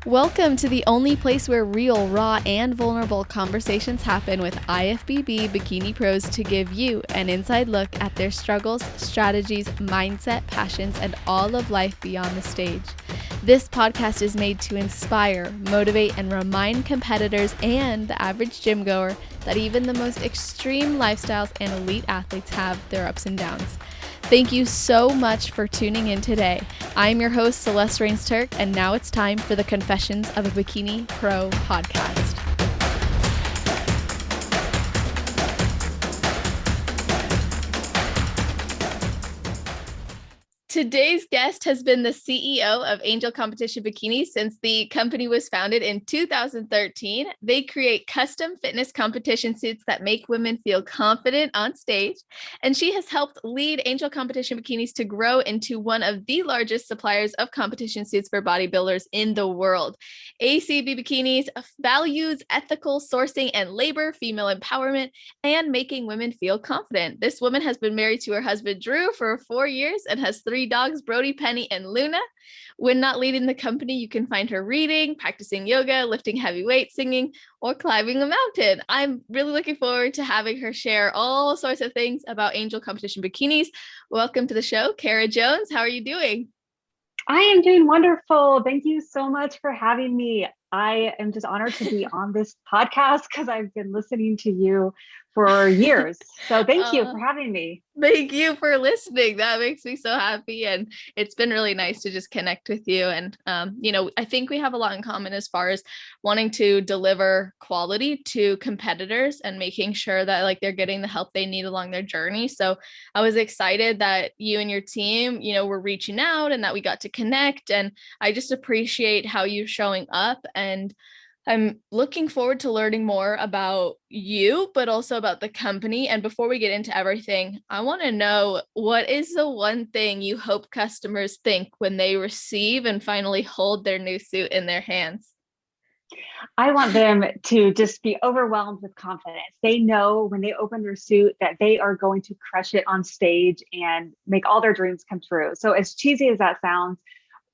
Welcome to the only place where real, raw, and vulnerable conversations happen with IFBB bikini pros to give you an inside look at their struggles, strategies, mindset, passions, and all of life beyond the stage. This podcast is made to inspire, motivate, and remind competitors and the average gym goer that even the most extreme lifestyles and elite athletes have their ups and downs. Thank you so much for tuning in today. I'm your host, Celeste Turk, and now it's time for the Confessions of a Bikini Pro podcast. Today's guest has been the CEO of Angel Competition Bikinis since the company was founded in 2013. They create custom fitness competition suits that make women feel confident on stage. And she has helped lead Angel Competition Bikinis to grow into one of the largest suppliers of competition suits for bodybuilders in the world. ACB Bikinis values ethical sourcing and labor, female empowerment, and making women feel confident. This woman has been married to her husband, Drew, for 4 years and has 3 dogs, Brody, Penny, and Luna. When not leading the company, you can find her reading, practicing yoga, lifting heavy weights, singing, or climbing a mountain. I'm really looking forward to having her share all sorts of things about Angel Competition Bikinis. Welcome to the show, Karah Jones. How are you doing? I am doing wonderful. Thank you so much for having me. I am just honored to be on this podcast because I've been listening to you for years. So thank you for having me. Thank you for listening. That makes me so happy. And it's been really nice to just connect with you. And, I think we have a lot in common as far as wanting to deliver quality to competitors and making sure that they're getting the help they need along their journey. So I was excited that you and your team, were reaching out and that we got to connect. And I just appreciate how you're showing up. And I'm looking forward to learning more about you, but also about the company. And before we get into everything, I want to know, what is the one thing you hope customers think when they receive and finally hold their new suit in their hands? I want them to just be overwhelmed with confidence. They know when they open their suit that they are going to crush it on stage and make all their dreams come true. So as cheesy as that sounds,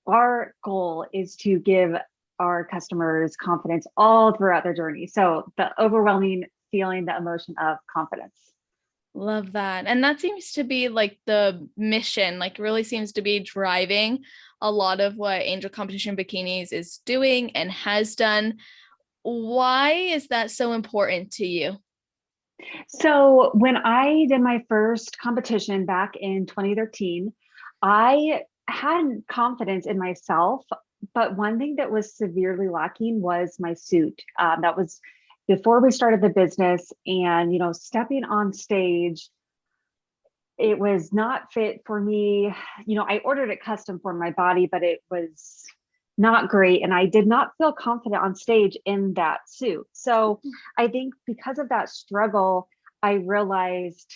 our goal is to give our customers confidence all throughout their journey. So the overwhelming feeling, the emotion of confidence. Love that. And that seems to be the mission, really seems to be driving a lot of what Angel Competition Bikinis is doing and has done. Why is that so important to you? So when I did my first competition back in 2013, I had confidence in myself, but one thing that was severely lacking was my suit. That was before we started the business, and stepping on stage, it was not fit for me. I ordered it custom for my body, but it was not great, and I did not feel confident on stage in that suit. So I think because of that struggle, I realized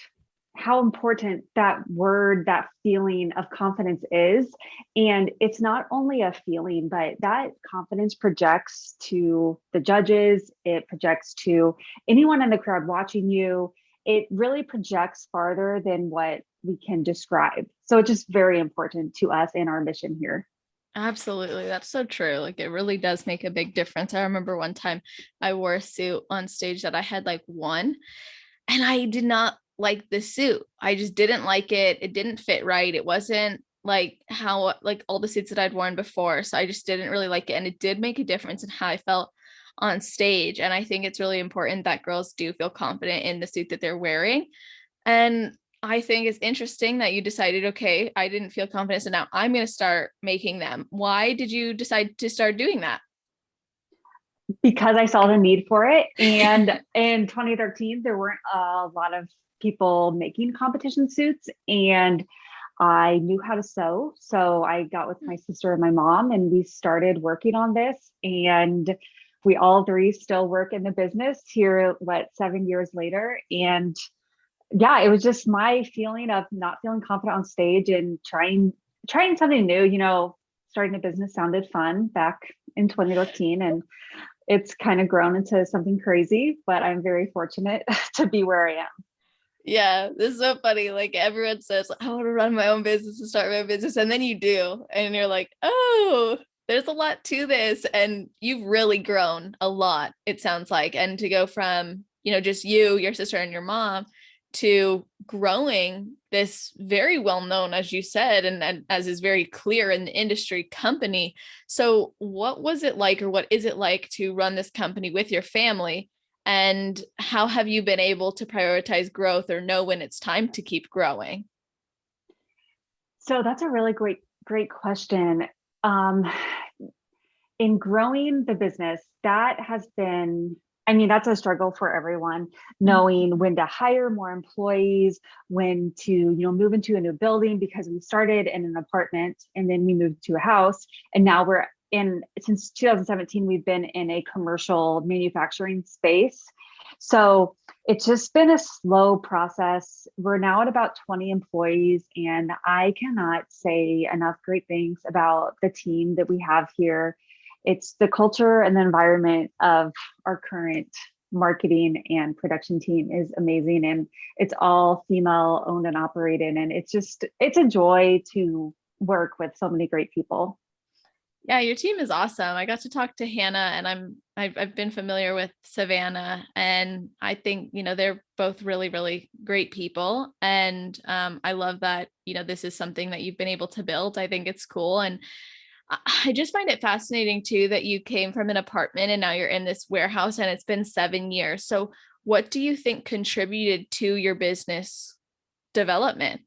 how important that word, that feeling of confidence is. And it's not only a feeling, but that confidence projects to the judges, it projects to anyone in the crowd watching you. It really projects farther than what we can describe. So it's just very important to us and our mission here. Absolutely. That's so true. It really does make a big difference. I remember one time I wore a suit on stage that I had won, and I did not like the suit. I just didn't like it. It didn't fit right. It wasn't how all the suits that I'd worn before. So I just didn't really like it. And it did make a difference in how I felt on stage. And I think it's really important that girls do feel confident in the suit that they're wearing. And I think it's interesting that you decided, okay, I didn't feel confident, so now I'm going to start making them. Why did you decide to start doing that? Because I saw the need for it. And in 2013, there weren't a lot of people making competition suits, and I knew how to sew. So I got with my sister and my mom, and we started working on this. And we all three still work in the business here, 7 years later. And yeah, it was just my feeling of not feeling confident on stage and trying something new. Starting a business sounded fun back in 2013, and it's kind of grown into something crazy, but I'm very fortunate to be where I am. Yeah, this is so funny. Everyone says, I want to run my own business and start my own business. And then you do. And you're like, oh, there's a lot to this, and you've really grown a lot, it sounds like. And to go from, just you, your sister, and your mom to growing this very well known, as you said, and as is very clear in the industry, company. So what was it like, or what is it like to run this company with your family? And how have you been able to prioritize growth or know when it's time to keep growing? So that's a really great question. Um, in growing the business, that has been, I mean, that's a struggle for everyone, knowing when to hire more employees, when to, move into a new building, because we started in an apartment and then we moved to a house. And now since 2017, we've been in a commercial manufacturing space. So it's just been a slow process. We're now at about 20 employees, and I cannot say enough great things about the team that we have here. It's the culture and the environment of our current marketing and production team is amazing, and it's all female owned and operated, and it's a joy to work with so many great people. Yeah, your team is awesome. I got to talk to Hannah, and I've been familiar with Savannah, and I think, they're both really, really great people. And I love that, this is something that you've been able to build. I think it's cool. And I just find it fascinating too that you came from an apartment and now you're in this warehouse, and it's been 7 years. So what do you think contributed to your business development?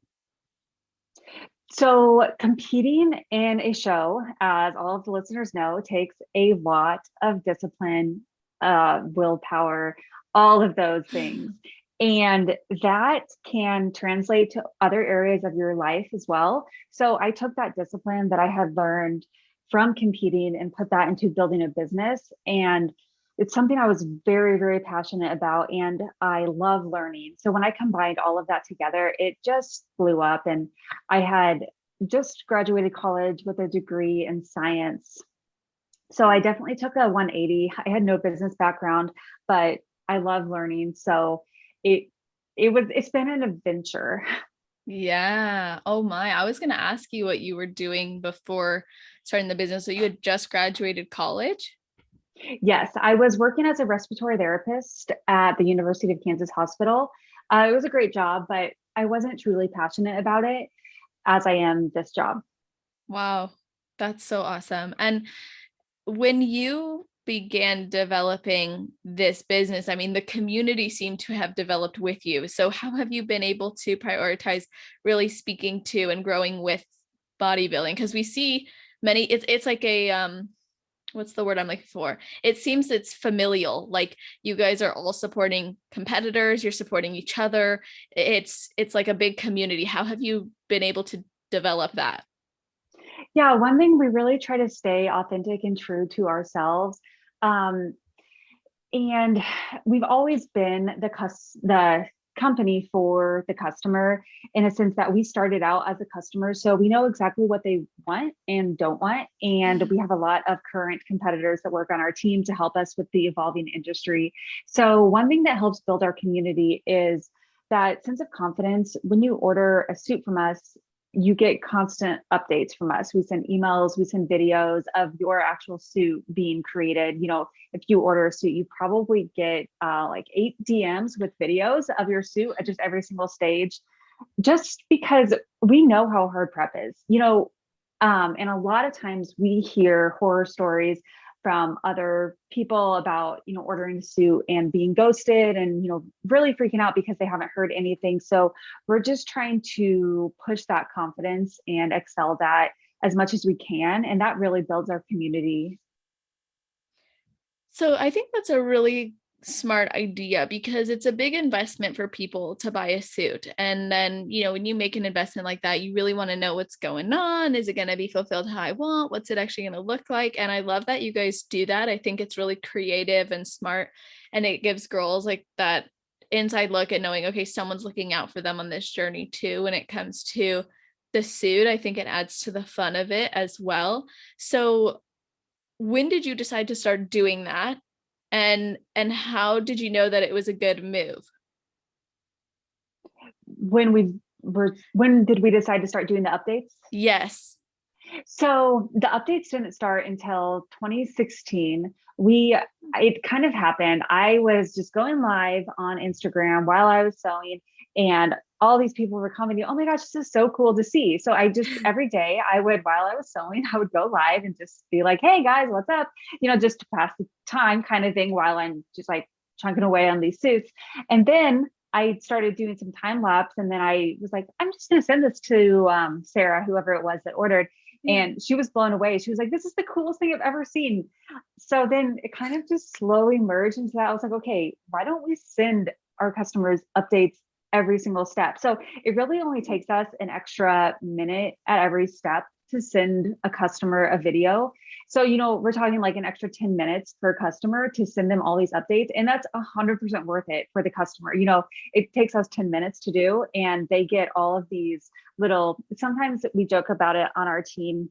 So competing in a show, as all of the listeners know, takes a lot of discipline, willpower, all of those things. And that can translate to other areas of your life as well. So I took that discipline that I had learned from competing and put that into building a business. And it's something I was very, very passionate about, and I love learning. So when I combined all of that together, it just blew up. And I had just graduated college with a degree in science. So I definitely took a 180. I had no business background, but I love learning. So it it's been an adventure. Yeah. Oh my. I was going to ask you what you were doing before starting the business. So you had just graduated college? Yes, I was working as a respiratory therapist at the University of Kansas Hospital. It was a great job, but I wasn't truly passionate about it as I am this job. Wow. That's so awesome. And when you began developing this business, I mean, the community seemed to have developed with you. So how have you been able to prioritize really speaking to and growing with bodybuilding? Because we see many, it's like a what's the word I'm looking for? It seems it's familial. Like you guys are all supporting competitors, you're supporting each other. It's like a big community. How have you been able to develop that? Yeah, one thing we really try to stay authentic and true to ourselves. Um, and we've always been the company for the customer, in a sense that we started out as a customer, so we know exactly what they want and don't want. And we have a lot of current competitors that work on our team to help us with the evolving industry. So one thing that helps build our community is that sense of confidence. When you order a suit from us, you get constant updates from us. We send emails, we send videos of your actual suit being created. If you order a suit, you probably get like 8 DMs with videos of your suit at just every single stage, just because we know how hard prep is. And a lot of times we hear horror stories from other people about, ordering a suit and being ghosted and, really freaking out because they haven't heard anything. So we're just trying to push that confidence and excel that as much as we can. And that really builds our community. So I think that's a really smart idea, because it's a big investment for people to buy a suit. And then, when you make an investment like that, you really want to know what's going on. Is it going to be fulfilled how I want? What's it actually going to look like? And I love that you guys do that. I think it's really creative and smart. And it gives girls like that inside look at knowing, okay, someone's looking out for them on this journey too. When it comes to the suit, I think it adds to the fun of it as well. So when did you decide to start doing that? And how did you know that it was a good move? When did we decide to start doing the updates? Yes. So the updates didn't start until 2016. It kind of happened. I was just going live on Instagram while I was sewing, and all these people were commenting, "Oh my gosh, this is so cool to see." So I just every day I would, while I was sewing, I would go live and just be like, "Hey guys, what's up?" Just to pass the time kind of thing while I'm just like chunking away on these suits. And then I started doing some time lapse, and then I was like, I'm just going to send this to Sarah, whoever it was that ordered. Yeah. And she was blown away. She was like, "This is the coolest thing I've ever seen." So then it kind of just slowly merged into that. I was like, okay, why don't we send our customers updates every single step? So it really only takes us an extra minute at every step to send a customer a video. So, we're talking like an extra 10 minutes per customer to send them all these updates. And that's 100% worth it for the customer. It takes us 10 minutes to do, and they get all of these little, sometimes we joke about it on our team,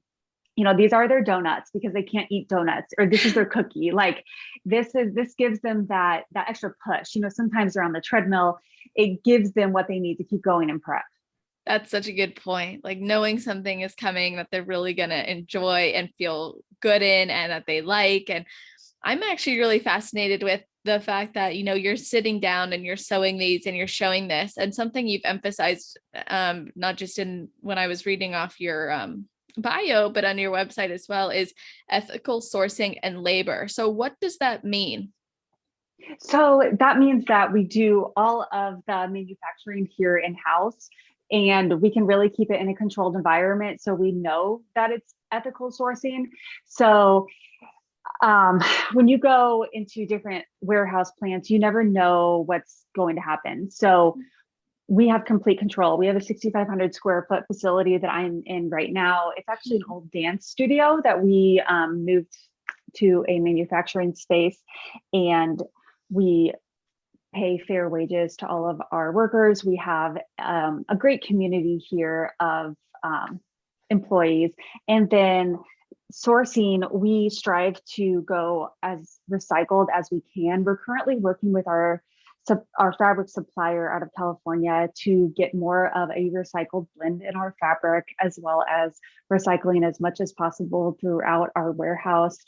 these are their donuts because they can't eat donuts, or this is their cookie. Like this gives them that extra push. Sometimes they're on the treadmill. It gives them what they need to keep going and prep. That's such a good point. Like knowing something is coming that they're really going to enjoy and feel good in and that they like. And I'm actually really fascinated with the fact that, you're sitting down and you're sewing these and you're showing this. And something you've emphasized, not just in when I was reading off your bio, but on your website as well, is ethical sourcing and labor. So what does that mean? So that means that we do all of the manufacturing here in house, and we can really keep it in a controlled environment. So we know that it's ethical sourcing. So when you go into different warehouse plants, you never know what's going to happen. So we have complete control. We have a 6,500 square foot facility that I'm in right now. It's actually an old dance studio that we moved to a manufacturing space, and we pay fair wages to all of our workers. We have a great community here of employees. And then sourcing, we strive to go as recycled as we can. We're currently working with our fabric supplier out of California to get more of a recycled blend in our fabric, as well as recycling as much as possible throughout our warehouse,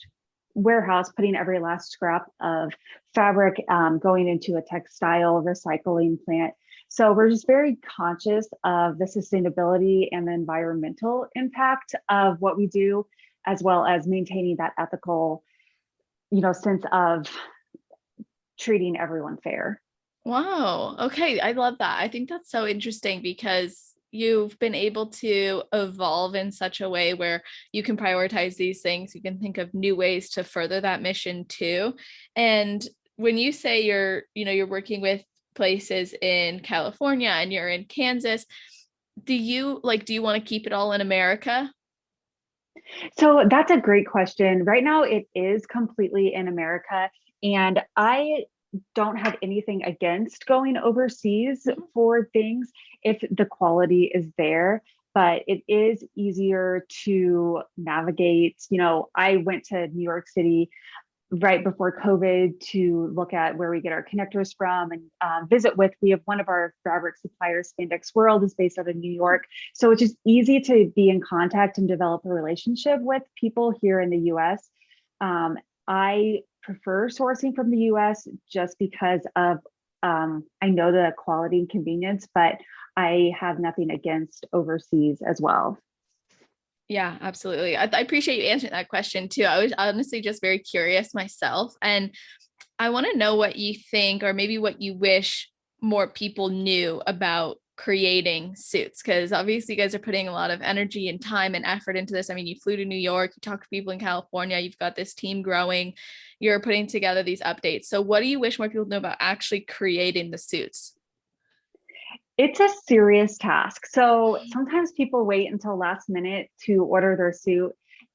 putting every last scrap of fabric going into a textile recycling plant. So we're just very conscious of the sustainability and the environmental impact of what we do, as well as maintaining that ethical, sense of treating everyone fair. Wow. Okay. I love that. I think that's so interesting because you've been able to evolve in such a way where you can prioritize these things. You can think of new ways to further that mission too. And when you say you're working with places in California and you're in Kansas, do you want to keep it all in America? So that's a great question. Right now, it is completely in America, and I don't have anything against going overseas for things if the quality is there, but it is easier to navigate. I went to New York City right before COVID to look at where we get our connectors from, and visit with. We have one of our fabric suppliers, Spandex World, is based out of New York. So it's just easy to be in contact and develop a relationship with people here in the US. I prefer sourcing from the US just because of, I know the quality and convenience, but I have nothing against overseas as well. Yeah, absolutely. I appreciate you answering that question too. I was honestly just very curious myself. And I want to know what you think, or maybe what you wish more people knew about creating suits. Because obviously, you guys are putting a lot of energy and time and effort into this. I mean, you flew to New York, you talked to people in California, you've got this team growing, you're putting together these updates. So, what do you wish more people know about actually creating the suits? It's a serious task. So sometimes people wait until last minute to order their suit,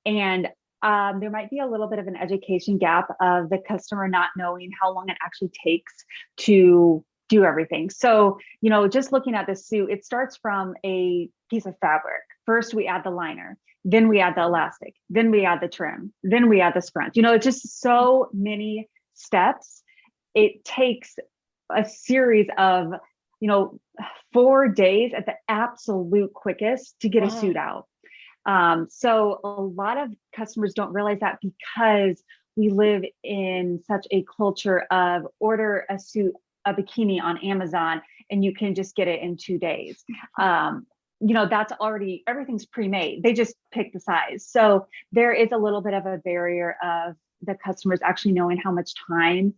and there might be a little bit of an education gap of the customer not knowing how long it actually takes to do everything. So, just looking at the suit, it starts from a piece of fabric. First, we add the liner, then we add the elastic, then we add the trim, then we add the scrunch. It's just so many steps. It takes a series of, you know, 4 days at the absolute quickest to get a suit Wow. out. So a lot of customers don't realize that because we live in such a culture of order a suit, a bikini on Amazon, and you can just get it in 2 days. That's already, everything's pre-made. They just pick the size. So there is a little bit of a barrier of the customers actually knowing how much time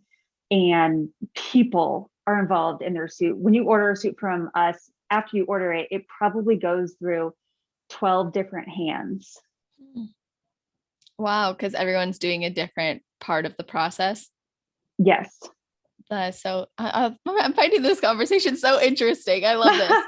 and people are involved in their suit. When you order a suit from us, after you order it, it probably goes through 12 different hands. Wow, because everyone's doing a different part of the process. Yes. So I'm finding this conversation so interesting. I love this.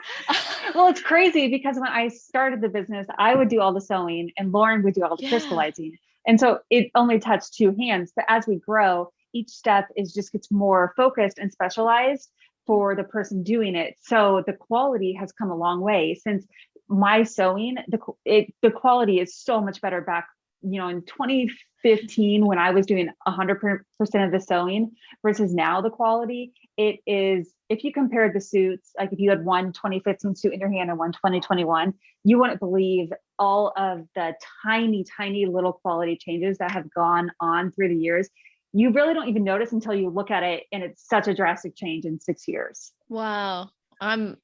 Well, it's crazy because when I started the business, I would do all the sewing and Lauren would do all the crystallizing. And so it only touched 2 hands. But as we grow, each step gets more focused and specialized for the person doing it. So the quality has come a long way since my sewing. The quality is so much better back, in 2015 when I was doing 100% of the sewing versus now the quality. It is, if you compared the suits, like if you had one 2015 suit in your hand and one 2021, you wouldn't believe all of the tiny, tiny little quality changes that have gone on through the years. You really don't even notice until you look at it, and it's such a drastic change in 6 years. Wow. I'm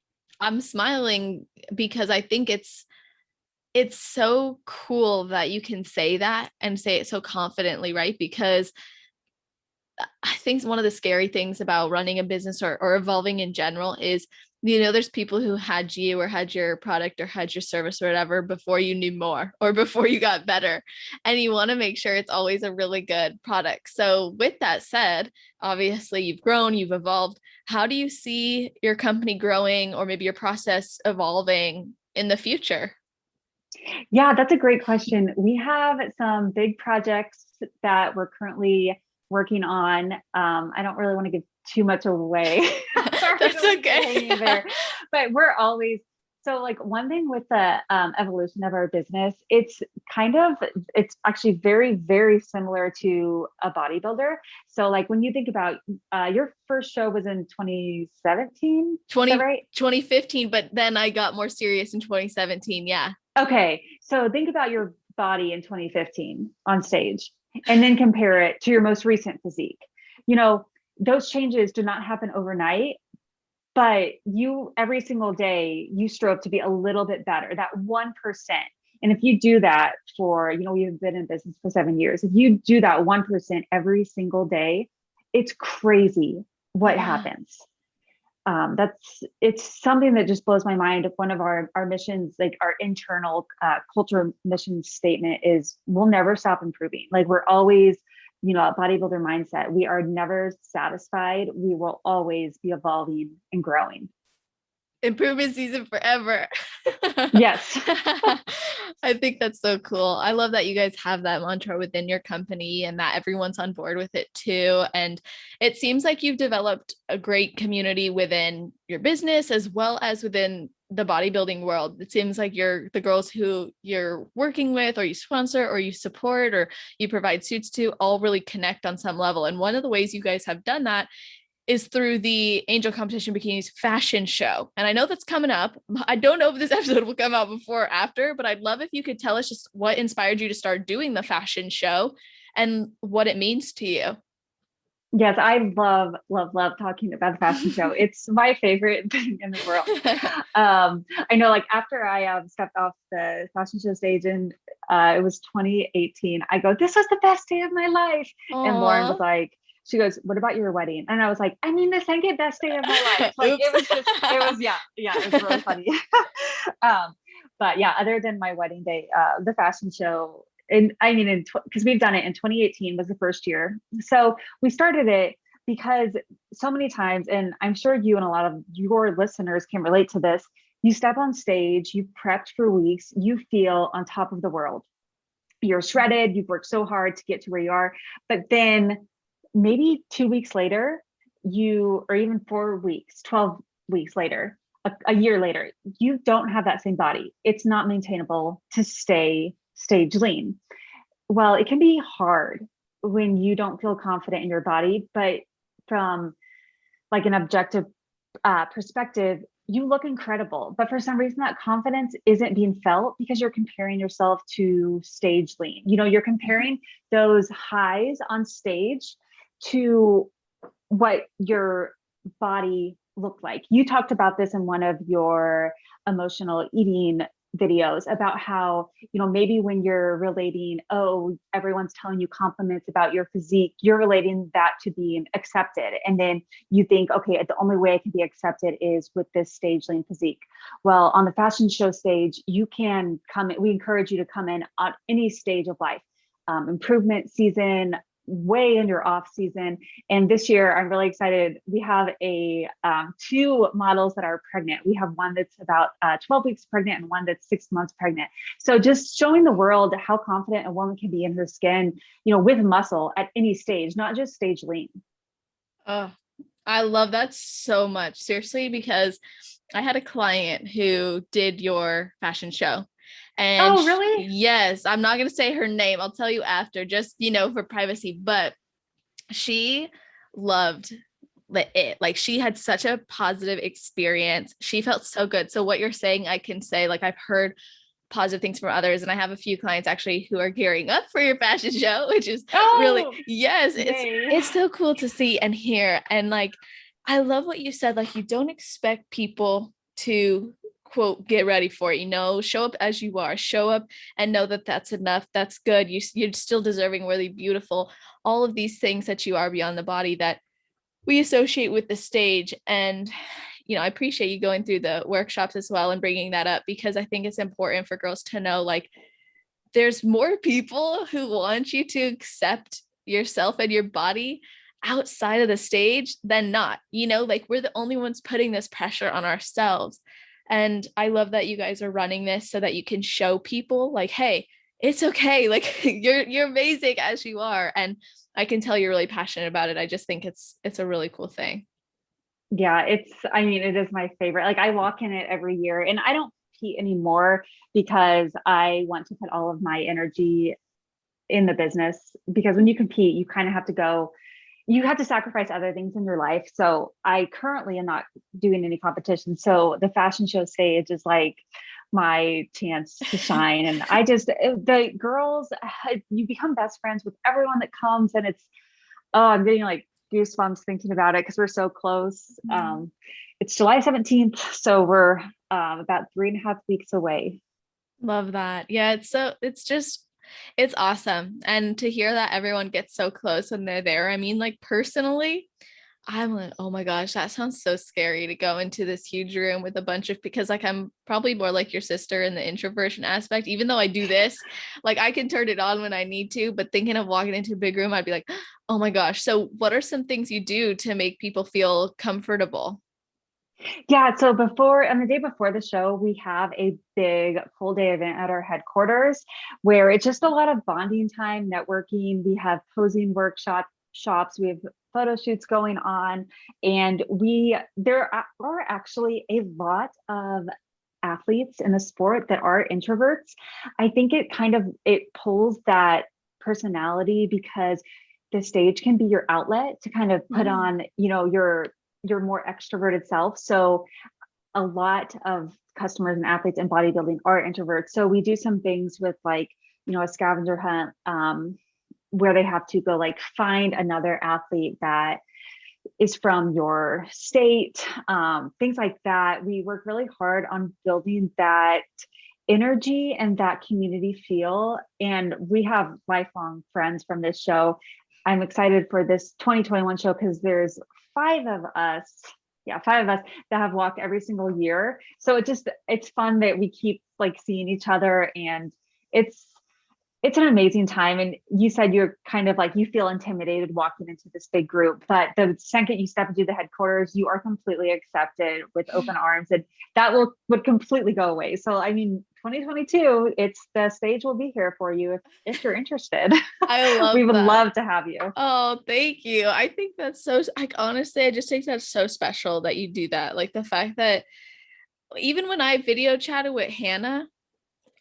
smiling because I think it's so cool that you can say that and say it so confidently, right? Because I think one of the scary things about running a business or evolving in general is, there's people who had you or had your product or had your service or whatever before you knew more or before you got better. And you want to make sure it's always a really good product. So with that said, obviously you've grown, you've evolved. How do you see your company growing or maybe your process evolving in the future? Yeah, that's a great question. We have some big projects that we're currently working on. I don't really want to give too much away. That's okay. There. But we're always, so like one thing with the evolution of our business, it's actually very, very similar to a bodybuilder. So like when you think about your first show was in 2017, 2015, but then I got more serious in 2017. Yeah. Okay. So think about your body in 2015 on stage and then compare it to your most recent physique. Those changes do not happen overnight, but every single day you strove to be a little bit better, that 1%. And if you do that for, we've been in business for 7 years. If you do that 1% every single day, it's crazy what happens. It's something that just blows my mind. One of our missions, like our internal culture mission statement is, we'll never stop improving. Like we're always, a bodybuilder mindset. We are never satisfied. We will always be evolving and growing. Improvement season forever. Yes. I think that's so cool. I love that you guys have that mantra within your company and that everyone's on board with it too. And it seems like you've developed a great community within your business as well as within the bodybuilding world. It seems like the girls who you're working with or you sponsor or you support or you provide suits to all really connect on some level. And one of the ways you guys have done that is through the Angel Competition Bikinis fashion show. And I know that's coming up. I don't know if this episode will come out before or after, but I'd love if you could tell us just what inspired you to start doing the fashion show and what it means to you. Yes, I love, love, love talking about the fashion show. It's my favorite thing in the world. I know, like after I stepped off the fashion show stage and it was 2018, I go, this was the best day of my life. Aww. And Lauren was like, she goes, what about your wedding? And I was like, I mean, the second best day of my life. Like it was really funny. But yeah, other than my wedding day, the fashion show, and I mean, because we've done it in 2018 was the first year. So we started it because so many times, and I'm sure you and a lot of your listeners can relate to this, you step on stage, you've prepped for weeks, you feel on top of the world. You're shredded, you've worked so hard to get to where you are, but then maybe 2 weeks later, or even 4 weeks, 12 weeks later, a year later, you don't have that same body. It's not maintainable to stay stage lean. Well, it can be hard when you don't feel confident in your body, but from like an objective perspective, you look incredible. But for some reason, that confidence isn't being felt because you're comparing yourself to stage lean. You know, you're comparing those highs on stage to what your body looked like. You talked about this in one of your emotional eating videos about how, you know, maybe when you're relating, oh, everyone's telling you compliments about your physique, you're relating that to being accepted. And then you think, okay, the only way I can be accepted is with this stage lean physique. Well, on the fashion show stage, you can come in, we encourage you to come in on any stage of life, improvement season, way in your off season. And this year, I'm really excited. We have a two models that are pregnant. We have one that's about 12 weeks pregnant and one that's 6 months pregnant. So just showing the world how confident a woman can be in her skin, you know, with muscle at any stage, not just stage lean. Oh, I love that so much. Seriously, because I had a client who did your fashion show. And Oh, really? yes, I'm not going to say her name. I'll tell you after, just, you know, for privacy, but she loved it. Like she had such a positive experience. She felt so good. So what you're saying, I can say, like I've heard positive things from others, and I have a few clients actually who are gearing up for your fashion show, which is really, Oh, yes, yay. it's so cool to see and hear. And like I love what you said, like you don't expect people to quote get ready for it, you know, show up as you are, show up and know that that's enough, that's good, you're still deserving, really beautiful, all of these things that you are beyond the body that we associate with the stage. And you know, I appreciate you going through the workshops as well and bringing that up, because I think it's important for girls to know, like, there's more people who want you to accept yourself and your body outside of the stage than not, you know, like we're the only ones putting this pressure on ourselves. And I love that you guys are running this so that you can show people like, hey, it's okay, like you're amazing as you are. And I can tell you're really passionate about it. I just think it's a really cool thing. Yeah, I mean, it is my favorite. Like I walk in it every year and I don't compete anymore because I want to put all of my energy in the business, because when you compete, you kind of have to go, you have to sacrifice other things in your life. So I currently am not doing any competition. So the fashion show stage is like my chance to shine. And the girls, you become best friends with everyone that comes, and I'm getting like goosebumps thinking about it because we're so close. It's July 17th. So we're about 3.5 weeks away. Love that. Yeah, it's awesome. And to hear that everyone gets so close when they're there. I mean, like personally, I'm like, oh my gosh, that sounds so scary to go into this huge room with a bunch of, because like I'm probably more like your sister in the introversion aspect, even though I do this, like I can turn it on when I need to, but thinking of walking into a big room, I'd be like, oh my gosh. So what are some things you do to make people feel comfortable? Yeah, so on the day before the show, we have a big full day event at our headquarters where it's just a lot of bonding time, networking. We have posing shops, we have photo shoots going on, and there are actually a lot of athletes in the sport that are introverts. I think it pulls that personality because the stage can be your outlet to kind of put Mm. on, you know, your more extroverted self. So a lot of customers and athletes in bodybuilding are introverts. So we do some things with like, you know, a scavenger hunt, where they have to go like find another athlete that is from your state, things like that. We work really hard on building that energy and that community feel. And we have lifelong friends from this show. I'm excited for this 2021 show because there's five of us. Yeah, five of us that have walked every single year. So it's fun that we keep like seeing each other, and it's it's an amazing time. And you said you're kind of like, you feel intimidated walking into this big group, but the second you step into the headquarters, you are completely accepted with open arms, and that would completely go away. So, I mean, 2022, the stage will be here for you if you're interested. I We love would that. love to have you. Oh, thank you. I think that's so, like, honestly, I just think that's so special that you do that. Like the fact that even when I video chatted with Hannah,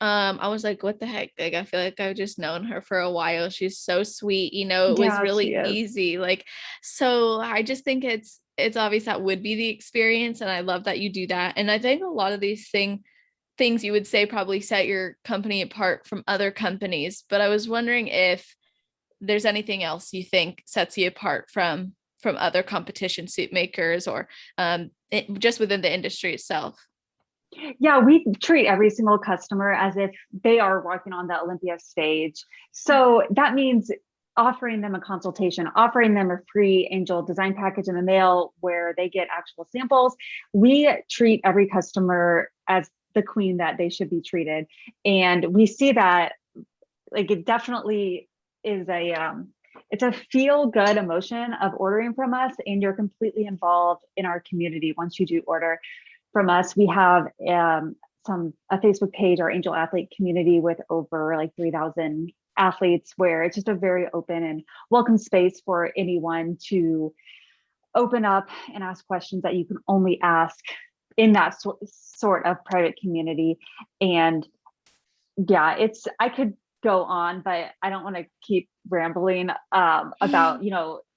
I was like, what the heck? Like, I feel like I've just known her for a while. She's so sweet, you know, it was Yeah, she really is. easy. Like, so I just think it's obvious that would be the experience. And I love that you do that. And I think a lot of these things you would say probably set your company apart from other companies. But I was wondering if there's anything else you think sets you apart from other competition suit makers or just within the industry itself. Yeah, we treat every single customer as if they are walking on the Olympia stage. So that means offering them a consultation, offering them a free Angel design package in the mail where they get actual samples. We treat every customer as the queen that they should be treated. And we see that like it definitely is it's a feel good emotion of ordering from us, and you're completely involved in our community once you do order from us. We have a Facebook page, our Angel Athlete community, with over like 3,000 athletes, where it's just a very open and welcome space for anyone to open up and ask questions that you can only ask in that sort of private community. And yeah, I could go on, but I don't want to keep rambling about,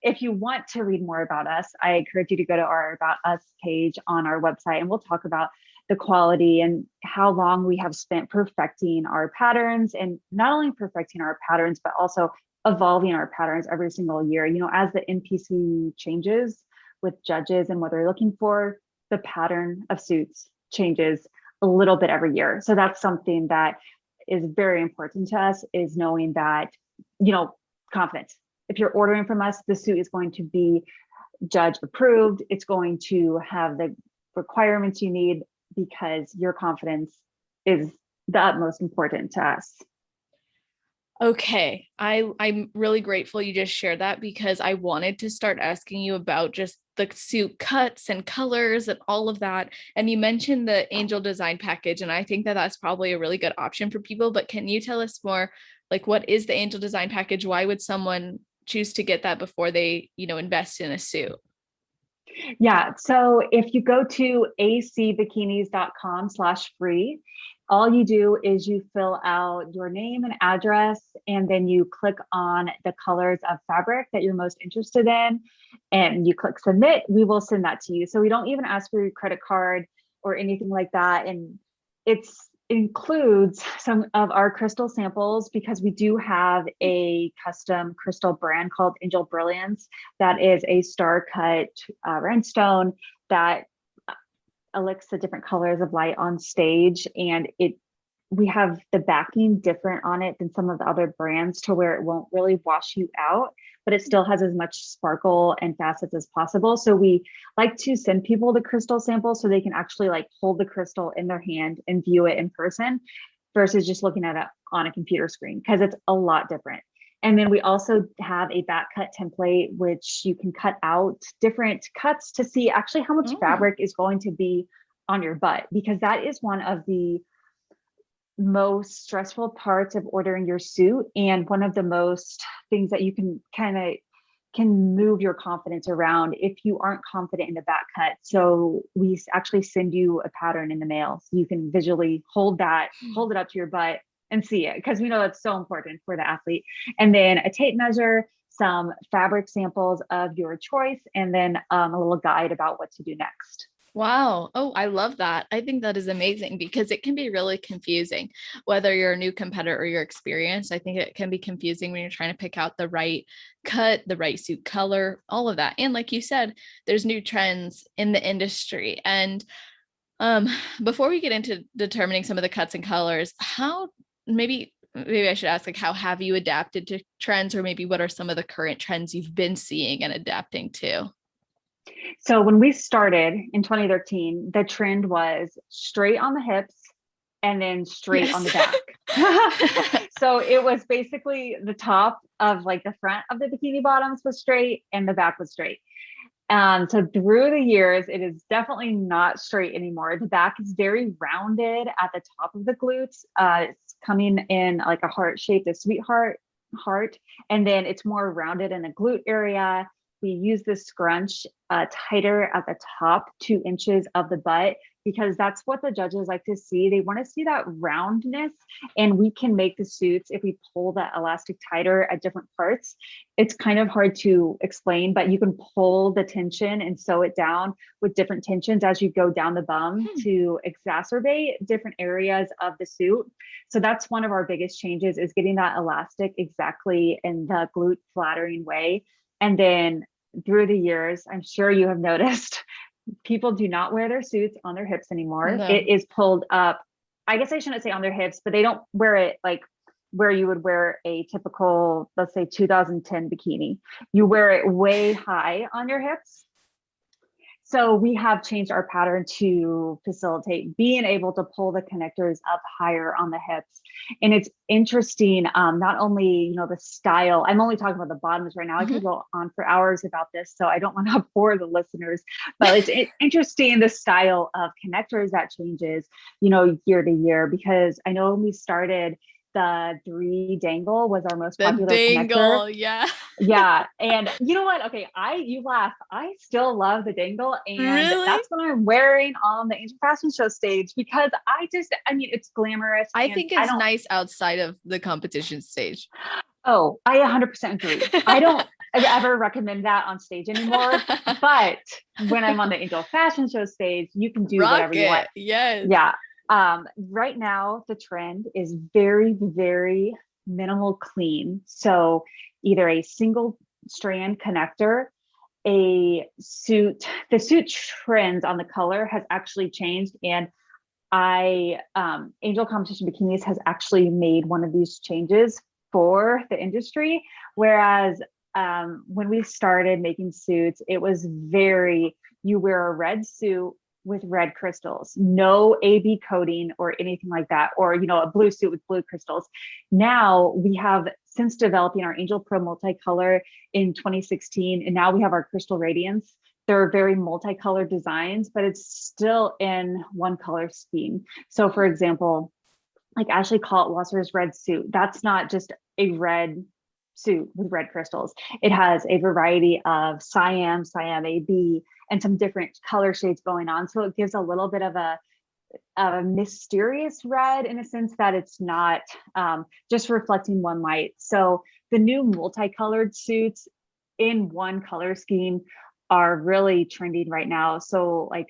if you want to read more about us, I encourage you to go to our About Us page on our website, and we'll talk about the quality and how long we have spent perfecting our patterns, and not only perfecting our patterns, but also evolving our patterns every single year. As the NPC changes with judges and what they're looking for, the pattern of suits changes a little bit every year. So that's something that is very important to us, is knowing that, confidence. If you're ordering from us, the suit is going to be judge approved. It's going to have the requirements you need, because your confidence is the utmost important to us. Okay. I'm really grateful you just shared that, because I wanted to start asking you about just the suit cuts and colors and all of that. And you mentioned the Angel design package, and I think that that's probably a really good option for people. But can you tell us more, like, what is the Angel design package? Why would someone choose to get that before they, invest in a suit? Yeah. So if you go to acbikinis.com/free, all you do is you fill out your name and address, and then you click on the colors of fabric that you're most interested in, and you click submit. We will send that to you. So we don't even ask for your credit card or anything like that. And it includes some of our crystal samples, because we do have a custom crystal brand called Angel Brilliance that is a star cut rhinestone that elicits the different colors of light on stage. And we have the backing different on it than some of the other brands, to where it won't really wash you out, but it still has as much sparkle and facets as possible. So we like to send people the crystal samples so they can actually like hold the crystal in their hand and view it in person, versus just looking at it on a computer screen, because it's a lot different. And then we also have a back cut template, which you can cut out different cuts to see actually how much fabric is going to be on your butt, because that is one of the most stressful parts of ordering your suit, and one of the most things that you can move your confidence around if you aren't confident in the back cut. So we actually send you a pattern in the mail, so you can visually hold it up to your butt and see it, because we know that's so important for the athlete. And then a tape measure, some fabric samples of your choice, and then a little guide about what to do next. Wow. Oh, I love that. I think that is amazing, because it can be really confusing, whether you're a new competitor or you're experienced. I think it can be confusing when you're trying to pick out the right cut, the right suit color, all of that. And like you said, there's new trends in the industry. And um, before we get into determining some of the cuts and colors, maybe I should ask, like, how have you adapted to trends, or maybe what are some of the current trends you've been seeing and adapting to? So when we started in 2013, the trend was straight on the hips and then straight on the back. So it was basically the top of like the front of the bikini bottoms was straight and the back was straight. So through the years, it is definitely not straight anymore. The back is very rounded at the top of the glutes. It's coming in like a heart shape, a sweetheart heart, and then it's more rounded in the glute area. we use the scrunch tighter at the top 2 inches of the butt, because that's what the judges like to see. They want to see that roundness, and we can make the suits if we pull that elastic tighter at different parts. It's kind of hard to explain, but you can pull the tension and sew it down with different tensions as you go down the bum to exacerbate different areas of the suit. So that's one of our biggest changes, is getting that elastic exactly in the glute flattering way. And then through the years, I'm sure you have noticed, people do not wear their suits on their hips anymore. No. It is pulled up. I guess I shouldn't say on their hips, but they don't wear it like where you would wear a typical, let's say 2010 bikini. You wear it way high on your hips. So we have changed our pattern to facilitate being able to pull the connectors up higher on the hips. And it's interesting, not only, you know, the style, I'm only talking about the bottoms right now. I could go on for hours about this, so I don't want to bore the listeners, but it's interesting, the style of connectors that changes, you know, year to year, because I know when we started, the 3 dangle was our most popular connector. Yeah. And you know what? Okay. You laugh. I still love the dangle. And Really? that's what I'm wearing on the Angel Fashion Show stage, because I mean, it's glamorous. I think it's nice outside of the competition stage. Oh, I 100% agree. I don't ever recommend that on stage anymore. But when I'm on the Angel Fashion Show stage, you can do whatever you want. Yes. Yeah. Right now, the trend is very, very minimal clean. So either a single strand connector, the suit trend on the color has actually changed. And Angel Competition Bikinis has actually made one of these changes for the industry. Whereas when we started making suits, it was you wear a red suit with red crystals, no AB coating or anything like that, or, you know, a blue suit with blue crystals. Now we have, since developing our Angel Pro multicolor in 2016, and now we have our Crystal Radiance. They're very multicolored designs, but it's still in one color scheme. So for example, like Ashley Kaltwasser's red suit, that's not just a red suit with red crystals. It has a variety of cyan AB, and some different color shades going on. So it gives a little bit of a mysterious red, in a sense that it's not just reflecting one light. So the new multicolored suits in one color scheme are really trending right now. So like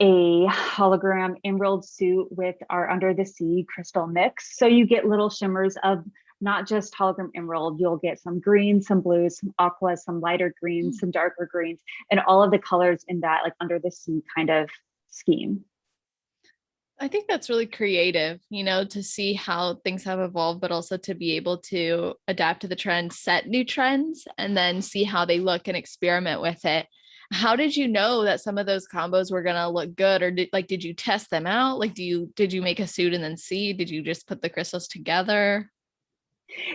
a hologram emerald suit with our Under the Sea crystal mix. So you get little shimmers of not just hologram emerald, you'll get some greens, some blues, some aquas, some lighter greens, some darker greens, and all of the colors in that like Under the Sea kind of scheme. I think that's really creative, you know, to see how things have evolved, but also to be able to adapt to the trends, set new trends, and then see how they look and experiment with it. How did you know that some of those combos were going to look good? Or did you test them out? Like, did you make a suit and then see? Did you just put the crystals together?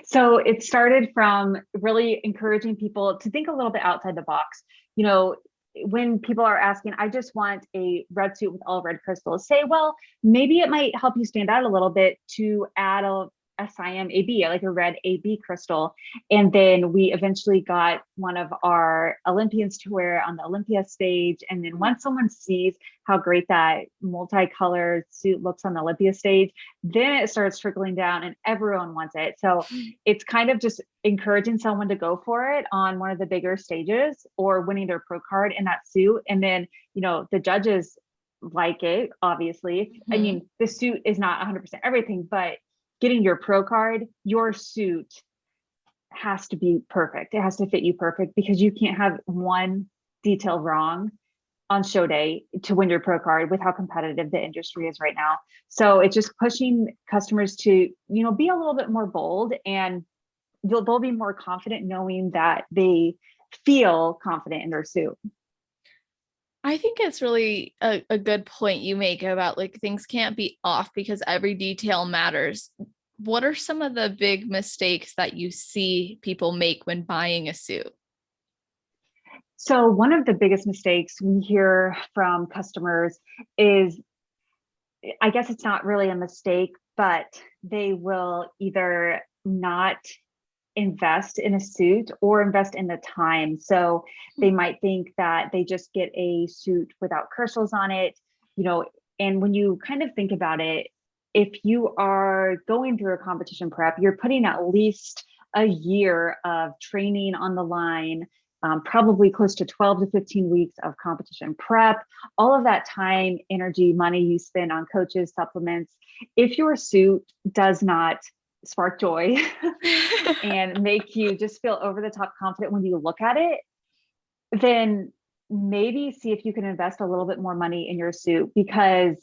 So it started from really encouraging people to think a little bit outside the box. You know, when people are asking, I just want a red suit with all red crystals, say, well, maybe it might help you stand out a little bit to add a cyan AB, like a red AB crystal. And then we eventually got one of our Olympians to wear it on the Olympia stage. And then once someone sees how great that multicolored suit looks on the Olympia stage, then it starts trickling down and everyone wants it. So it's kind of just encouraging someone to go for it on one of the bigger stages or winning their pro card in that suit. And then, you know, the judges like it, obviously. I mean, the suit is not 100% everything, but getting your pro card, your suit has to be perfect. It has to fit you perfect, because you can't have one detail wrong on show day to win your pro card with how competitive the industry is right now. So it's just pushing customers to, you know, be a little bit more bold, and they'll be more confident knowing that they feel confident in their suit. I think it's really a good point you make about like things can't be off because every detail matters. What are some of the big mistakes that you see people make when buying a suit? So one of the biggest mistakes we hear from customers is, I guess it's not really a mistake, but they will either not invest in a suit or invest in the time. So they might think that they just get a suit without crystals on it, you know, and when you kind of think about it, if you are going through a competition prep, you're putting at least a year of training on the line, probably close to 12 to 15 weeks of competition prep, all of that time, energy, money you spend on coaches, supplements. If your suit does not spark joy and make you just feel over the top confident when you look at it, then maybe see if you can invest a little bit more money in your suit. Because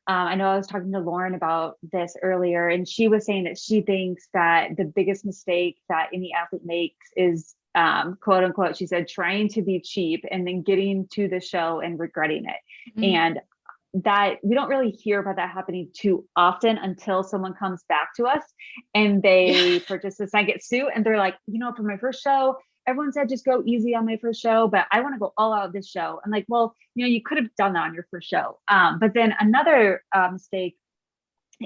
I know I was talking to Lauren about this earlier, and she was saying that she thinks that the biggest mistake that any athlete makes is, quote unquote, she said, trying to be cheap and then getting to the show and regretting it. Mm. And that we don't really hear about that happening too often until someone comes back to us and they purchase this Nugget suit and they're like, for my first show, everyone said just go easy on my first show, but I want to go all out this show. I'm like, well, you could have done that on your first show. But then another mistake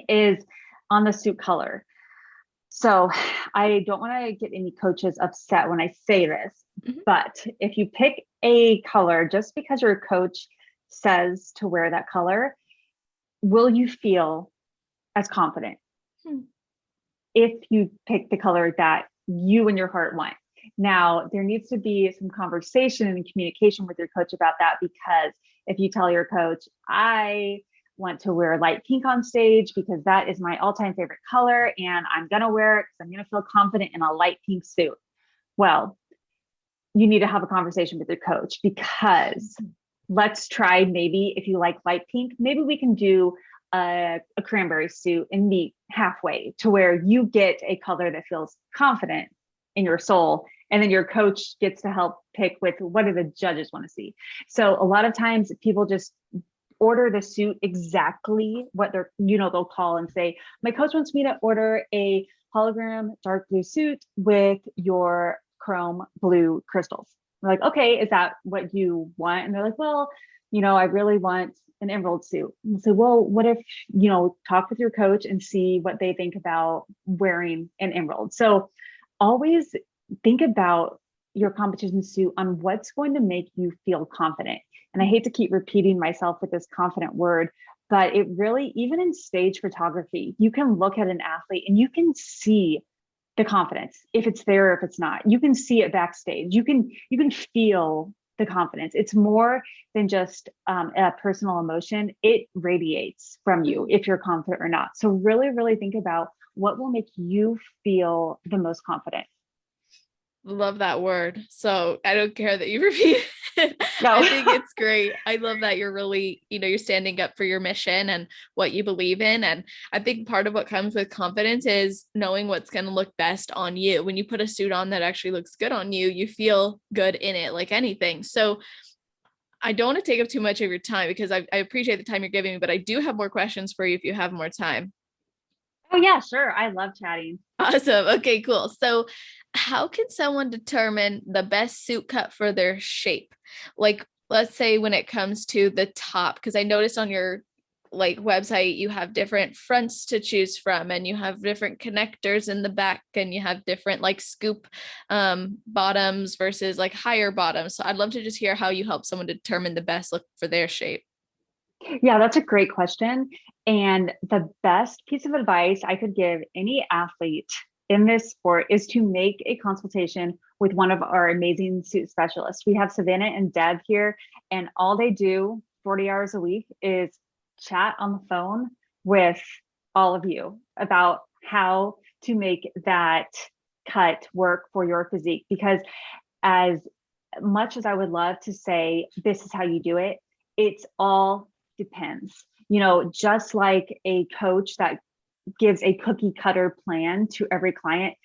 is on the suit color. So I don't want to get any coaches upset when I say this, but if you pick a color just because your coach says to wear that color, will you feel as confident if you pick the color that you and your heart want? Now, there needs to be some conversation and communication with your coach about that, because if you tell your coach, I want to wear light pink on stage because that is my all-time favorite color and I'm going to wear it because I'm going to feel confident in a light pink suit. Well, you need to have a conversation with your coach, because let's try, maybe if you like light pink, maybe we can do a cranberry suit and meet halfway to where you get a color that feels confident in your soul. And then your coach gets to help pick with what do the judges want to see. So a lot of times people just order the suit exactly what they're, they'll call and say, my coach wants me to order a hologram dark blue suit with your chrome blue crystals. We're like, okay, is that what you want? And they're like, well, I really want an emerald suit. And so, well, what if, talk with your coach and see what they think about wearing an emerald. So always think about your competition suit on what's going to make you feel confident. And I hate to keep repeating myself with this confident word, but it really, even in stage photography, you can look at an athlete and you can see the confidence, if it's there or if it's not. You can see it backstage. You can feel the confidence. It's more than just a personal emotion. It radiates from you if you're confident or not. So really, really think about what will make you feel the most confident. Love that word. So I don't care that you repeat it. No. I think it's great. I love that you're really, you're standing up for your mission and what you believe in. And I think part of what comes with confidence is knowing what's going to look best on you. When you put a suit on that actually looks good on you, you feel good in it, like anything. So I don't want to take up too much of your time, because I appreciate the time you're giving me, but I do have more questions for you if you have more time. Oh yeah, sure. I love chatting. Awesome. Okay, cool. So how can someone determine the best suit cut for their shape? Like, let's say when it comes to the top, because I noticed on your website, you have different fronts to choose from, and you have different connectors in the back, and you have different scoop bottoms versus higher bottoms. So I'd love to just hear how you help someone determine the best look for their shape. Yeah, that's a great question. And the best piece of advice I could give any athlete in this sport is to make a consultation with one of our amazing suit specialists. We have Savannah and Deb here, and all they do 40 hours a week is chat on the phone with all of you about how to make that cut work for your physique. Because as much as I would love to say, this is how you do it, it's all depends. Just like a coach that gives a cookie cutter plan to every client,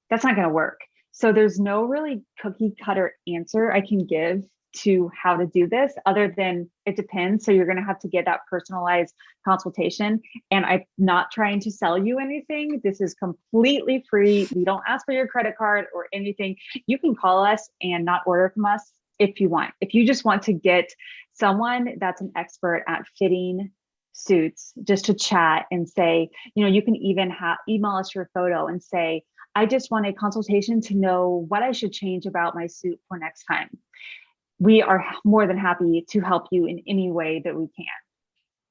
that's not going to work. So there's no really cookie cutter answer I can give to how to do this other than it depends. So you're going to have to get that personalized consultation. And I'm not trying to sell you anything. This is completely free. We don't ask for your credit card or anything. You can call us and not order from us if you want. If you just want to get someone that's an expert at fitting suits just to chat and say, you can even email us your photo and say, I just want a consultation to know what I should change about my suit for next time. We are more than happy to help you in any way that we can.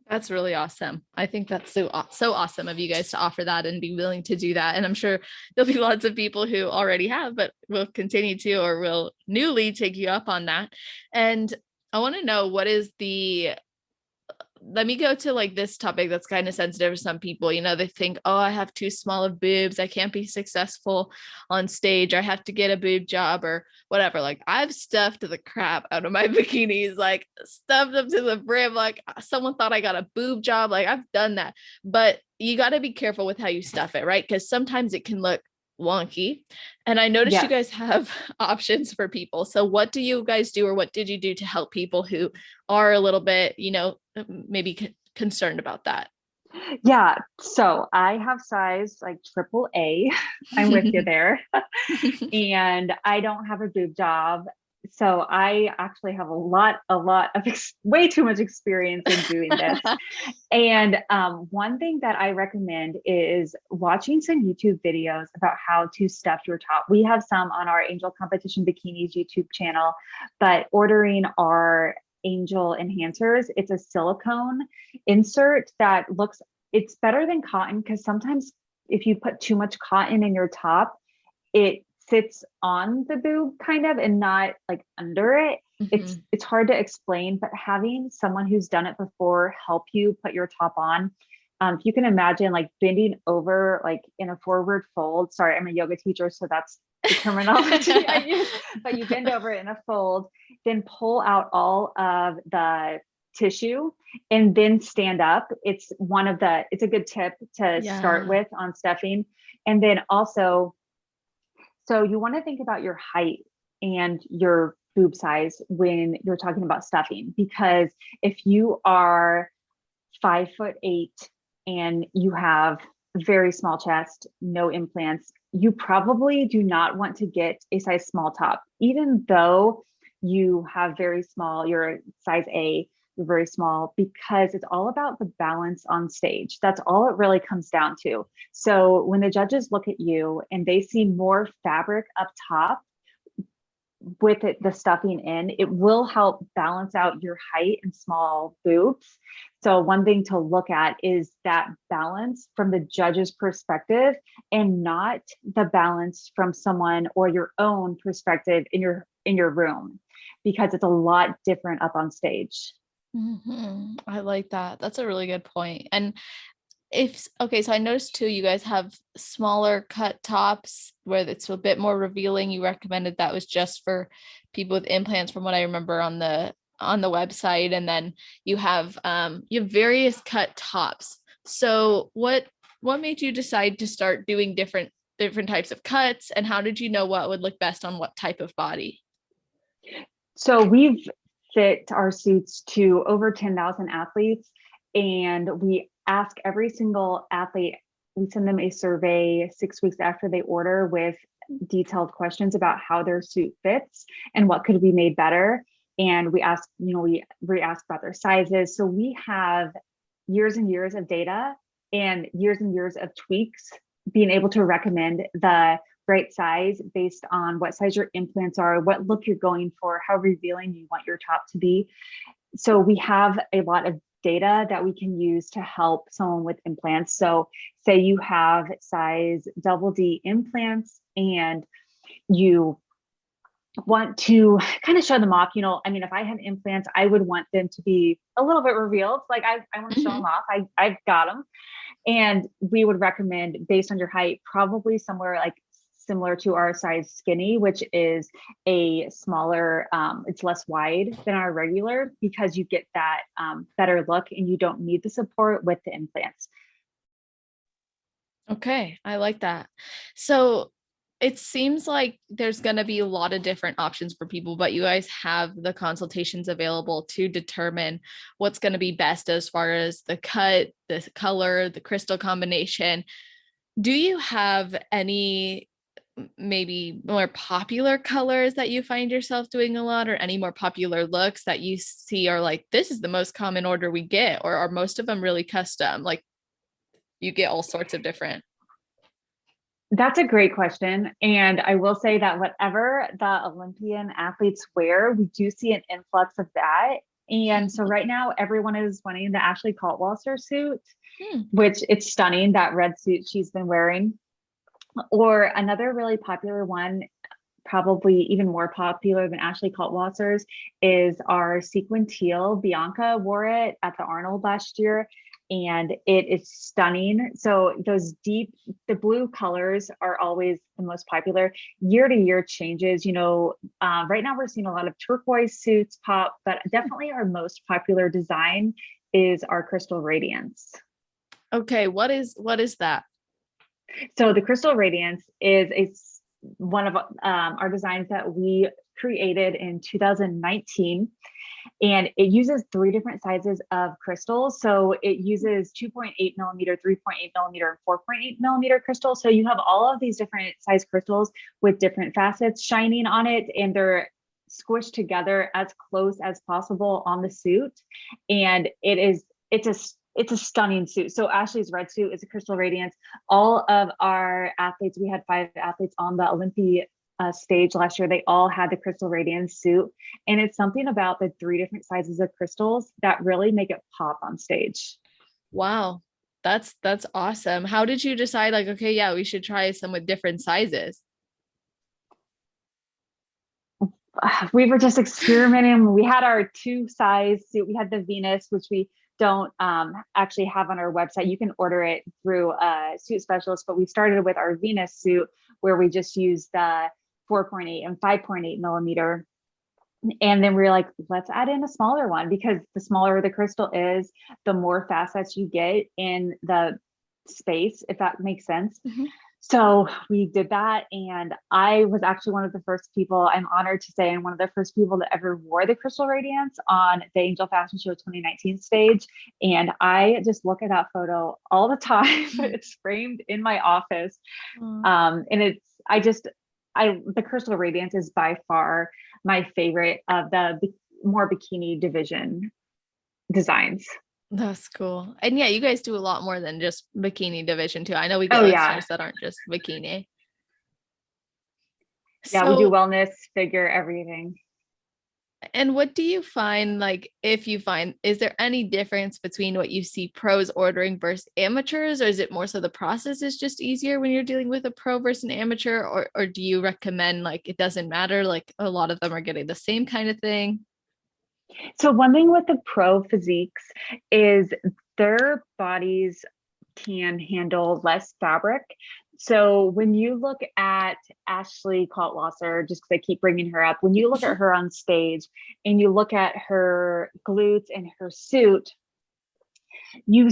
That's really awesome. I think that's so awesome of you guys to offer that and be willing to do that. And I'm sure there'll be lots of people who already have, but will continue to or will newly take you up on that. And I want to know, what is the let me go to like this topic that's kind of sensitive to some people. They think, oh, I have too small of boobs, I can't be successful on stage, I have to get a boob job or whatever. Like, I've stuffed the crap out of my bikinis, like stuffed them to the brim, like someone thought I got a boob job. Like, I've done that. But you got to be careful with how you stuff it, right? Because sometimes it can look wonky. And I noticed you Yes. guys have options for people. So what do you guys do, or what did you do to help people who are a little bit, maybe concerned about that? Yeah. So I have size like triple A. I'm with you there. And I don't have a boob job. So I actually have a lot of way too much experience in doing this. And one thing that I recommend is watching some YouTube videos about how to stuff your top. We have some on our Angel Competition Bikinis YouTube channel, but ordering our Angel enhancers, it's a silicone insert that it's better than cotton, because sometimes if you put too much cotton in your top, it sits on the boob kind of and not like under it. It's hard to explain, but having someone who's done it before help you put your top on. If you can imagine like bending over like in a forward fold. Sorry, I'm a yoga teacher, so that's the terminology I use. But you bend over in a fold, then pull out all of the tissue and then stand up. It's a good tip to start with on stuffing. And then also, so you want to think about your height and your boob size when you're talking about stuffing, because if you are 5'8" and you have very small chest, no implants, you probably do not want to get a size small top, even though you have very small, you're a size A, you're very small, because it's all about the balance on stage. That's all it really comes down to. So when the judges look at you and they see more fabric up top with the stuffing in, it will help balance out your height and small boobs. So one thing to look at is that balance from the judge's perspective, and not the balance from someone or your own perspective in your room, because it's a lot different up on stage. I like that. That's a really good point. And so I noticed too, you guys have smaller cut tops where it's a bit more revealing. You recommended that was just for people with implants, from what I remember on the website. And then you have various cut tops. So what made you decide to start doing different types of cuts, and how did you know what would look best on what type of body? So we've fit our suits to over 10,000 athletes, and we ask every single athlete, we send them a survey 6 weeks after they order with detailed questions about how their suit fits and what could be made better. And we ask about their sizes. So we have years and years of data and years of tweaks, being able to recommend the right size based on what size your implants are, what look you're going for, how revealing you want your top to be. So we have a lot of data that we can use to help someone with implants. So say you have size double D implants and you want to kind of show them off. If I had implants, I would want them to be a little bit revealed. Like I want to show them off. I've got them. And we would recommend, based on your height, probably somewhere like similar to our size skinny, which is a smaller, it's less wide than our regular, because you get that better look and you don't need the support with the implants. Okay, I like that. So it seems like there's going to be a lot of different options for people, but you guys have the consultations available to determine what's going to be best as far as the cut, the color, the crystal combination. Do you have any maybe more popular colors that you find yourself doing a lot, or any more popular looks that you see are like, this is the most common order we get, or are most of them really custom? Like, you get all sorts of different? That's a great question. And I will say that whatever the Olympian athletes wear, we do see an influx of that. And so right now, everyone is wanting the Ashley Kaltwasser suit, Hmm. which it's stunning, that red suit she's been wearing. Or another really popular one, probably even more popular than Ashley Kaltwasser's, is our sequin teal. Bianca wore it at the Arnold last year, and it is stunning. So the blue colors are always the most popular. Year to year changes. Right now we're seeing a lot of turquoise suits pop, but definitely our most popular design is our Crystal Radiance. Okay, what is that? So the Crystal Radiance is one of our designs that we created in 2019, and it uses 3 different sizes of crystals. So it uses 2.8 millimeter, 3.8 millimeter, and 4.8 millimeter crystals. So you have all of these different size crystals with different facets shining on it, and they're squished together as close as possible on the suit. And it's a stunning suit. So Ashley's red suit is a Crystal Radiance. All of our athletes, we had 5 athletes on the Olympia stage last year. They all had the Crystal Radiance suit. And it's something about the 3 different sizes of crystals that really make it pop on stage. Wow. That's awesome. How did you decide like, okay, yeah, we should try some with different sizes? We were just experimenting. We had our 2 size suit. We had the Venus, which we don't actually have on our website. You can order it through a suit specialist, but we started with our Venus suit where we just used the 4.8 and 5.8 millimeter. And then we were like, let's add in a smaller one, because the smaller the crystal is, the more facets you get in the space, if that makes sense. Mhm. So we did that. And I was actually one of the first people, I'm honored to say, and one of the first people that ever wore the Crystal Radiance on the Angel Fashion Show 2019 stage. And I just look at that photo all the time. It's framed in my office. Aw, And the Crystal Radiance is by far my favorite of the more bikini division designs. that's cool. And yeah, you guys do a lot more than just bikini division too. I know we get Oh yeah. listeners that aren't just bikini. Yeah, we do So, wellness, figure, everything. and what do you find, like, if you find, is there any difference between what you see pros ordering versus amateurs, or is it more so the process is just easier when you're dealing with a pro versus an amateur, or do you recommend like it doesn't matter, like a lot of them are getting the same kind of thing? So one thing with the pro physiques is their bodies can handle less fabric. So when you look at Ashley Kaltwasser, just because I keep bringing her up, when you look at her on stage and you look at her glutes and her suit, you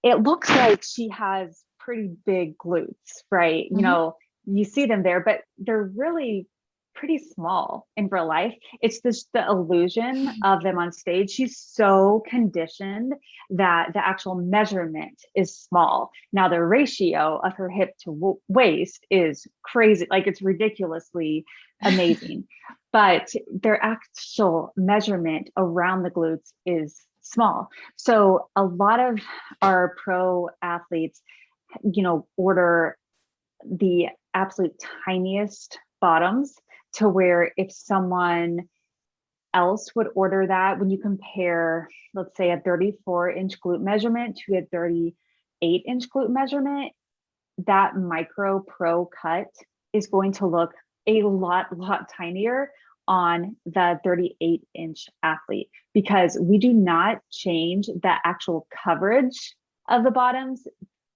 it looks like she has pretty big glutes, right? Mhm. You see them there, but they're really pretty small in real life. It's just the illusion of them on stage. She's so conditioned that the actual measurement is small. Now the ratio of her hip to waist is crazy, like it's ridiculously amazing, but their actual measurement around the glutes is small. So a lot of our pro athletes, order the absolute tiniest bottoms, to where if someone else would order that, when you compare, let's say, a 34-inch glute measurement to a 38-inch glute measurement, that micro pro cut is going to look a lot tinier on the 38-inch athlete, because we do not change the actual coverage of the bottoms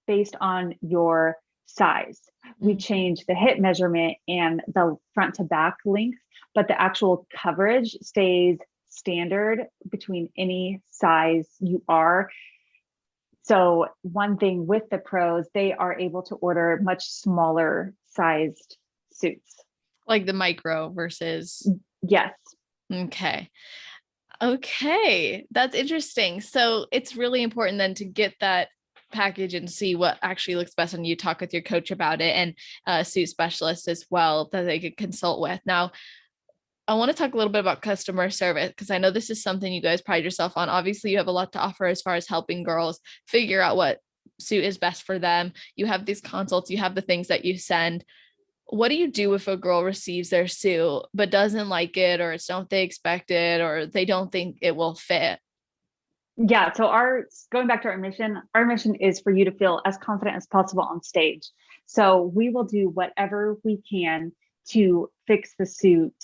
based on your size. We Mm. change the hip measurement and the front to back length, but the actual coverage stays standard between any size you are. So one thing with the pros, they are able to order much smaller sized suits. Like the micro versus, Yes. okay. Okay, that's interesting. So it's really important then to get that package and see what actually looks best on you. Talk with your coach about it, and a suit specialist as well that they could consult with. Now, I want to talk a little bit about customer service because I know this is something you guys pride yourself on. Obviously, you have a lot to offer as far as helping girls figure out what suit is best for them. You have these consults, you have the things that you send. What do you do if a girl receives their suit but doesn't like it, or it's not what they expected, or they don't think it will fit? Yeah. So going back to our mission is for you to feel as confident as possible on stage. So we will do whatever we can to fix the suit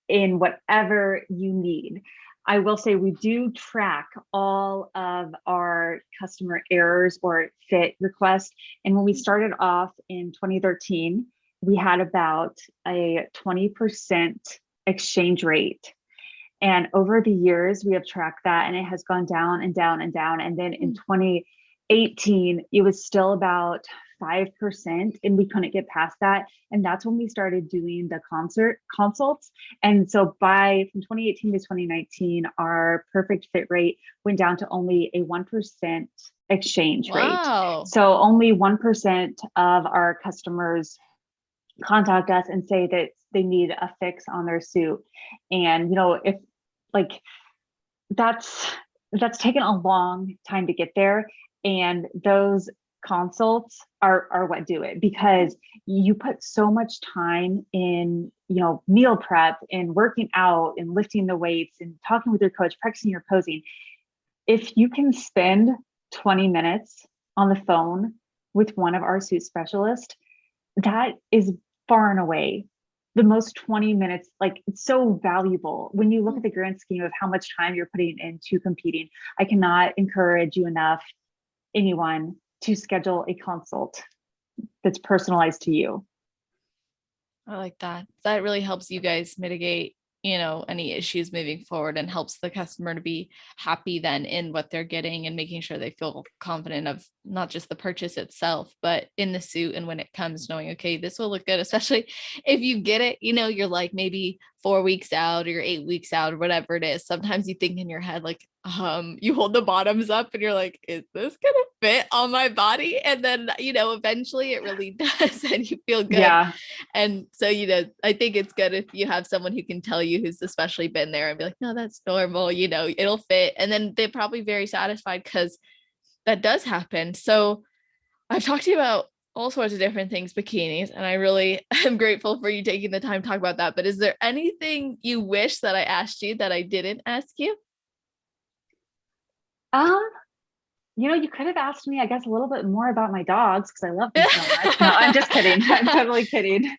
in whatever you need. I will say we do track all of our customer errors or fit requests. And when we started off in 2013, we had about a 20% exchange rate. And over the years, we have tracked that, and it has gone down and down and down. And then in 2018, it was still about 5%, and we couldn't get past that. And that's when we started doing the consults. And so from 2018 to 2019, our perfect fit rate went down to only a 1% exchange rate. So only 1% of our customers contact us and say that they need a fix on their suit. And, if like that's taken a long time to get there. And those consults are what do it, because you put so much time in, meal prep and working out and lifting the weights and talking with your coach, practicing your posing. If you can spend 20 minutes on the phone with one of our suit specialists, that is far and away the most 20 minutes. Like, it's so valuable when you look at the grand scheme of how much time you're putting into competing. I cannot encourage you enough, anyone, to schedule a consult that's personalized to you. I like that. That really helps you guys mitigate, any issues moving forward, and helps the customer to be happy then in what they're getting, and making sure they feel confident of not just the purchase itself, but in the suit. And when it comes, knowing, okay, this will look good, especially if you get it, you're like maybe 4 weeks out or you're 8 weeks out or whatever it is. Sometimes you think in your head, like, you hold the bottoms up and you're like, is this gonna fit on my body? And then, eventually it really does, and you feel good. Yeah. And so, I think it's good if you have someone who can tell you, who's especially been there, and be like, no, that's normal, it'll fit. And then they're probably very satisfied, because that does happen. So I've talked to you about all sorts of different things, bikinis, and I really am grateful for you taking the time to talk about that. But is there anything you wish that I asked you that I didn't ask you? You could have asked me, I guess, a little bit more about my dogs, because I love them so much. No, I'm just kidding. I'm totally kidding.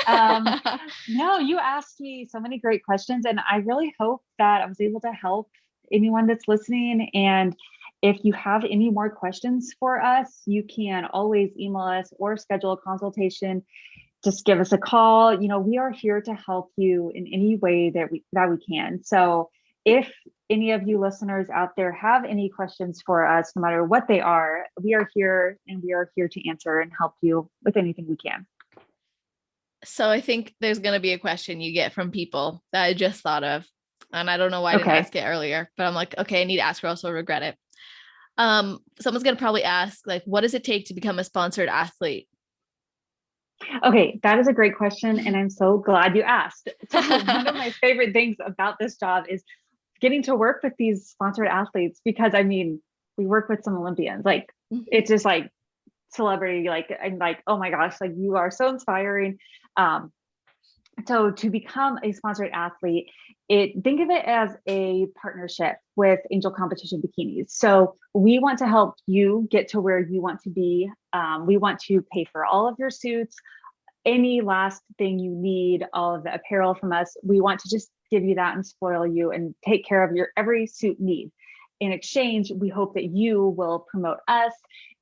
No, you asked me so many great questions, and I really hope that I was able to help anyone that's listening. And if you have any more questions for us, you can always email us or schedule a consultation. Just give us a call. We are here to help you in any way that we can. So if any of you listeners out there have any questions for us, no matter what they are, we are here, and we are here to answer and help you with anything we can. So I think there's going to be a question you get from people that I just thought of, and I don't know why I didn't ask it earlier, but I'm like, okay, I need to ask, or else I'll regret it. Someone's going to probably ask, like, what does it take to become a sponsored athlete? Okay, that is a great question, and I'm so glad you asked. So one of my favorite things about this job is getting to work with these sponsored athletes, because we work with some Olympians. Like, it's just like celebrity, like, I'm like, oh my gosh, like, you are so inspiring. So to become a sponsored athlete, think of it as a partnership with Angel Competition Bikinis. So we want to help you get to where you want to be. We want to pay for all of your suits, any last thing you need, all of the apparel from us. We want to just give you that and spoil you and take care of your every suit need. In exchange, we hope that you will promote us